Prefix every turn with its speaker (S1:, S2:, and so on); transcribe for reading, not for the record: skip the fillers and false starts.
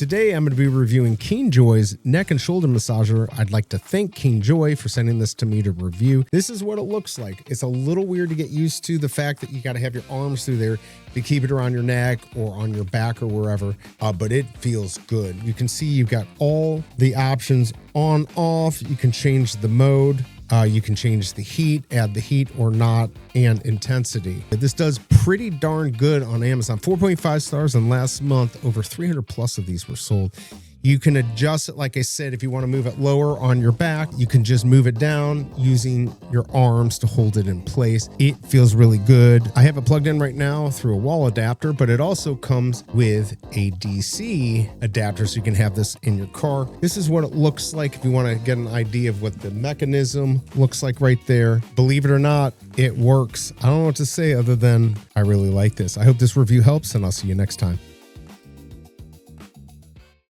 S1: Today I'm going to be reviewing KINGJOY's neck and shoulder massager. I'd like to thank KINGJOY for sending this to me to review. This is what it looks like. It's a little weird to get used to the fact that you got to have your arms through there to keep it around your neck or on your back or wherever, but it feels good. You can see you've got all the options on, off. You can change the mode. You can change the heat, add the heat or not, and intensity. This does pretty darn good on Amazon. 4.5 stars, and last month, over 300 plus of these were sold. You can adjust it, like I said, if you want to move it lower on your back, you can just move it down using your arms to hold it in place. It feels really good. I have it plugged in right now through a wall adapter, but it also comes with a DC adapter, so you can have this in your car. This is what it looks like if you want to get an idea of what the mechanism looks like right there. Believe it or not, it works. I don't know what to say other than I really like this. I hope this review helps, and I'll see you next time.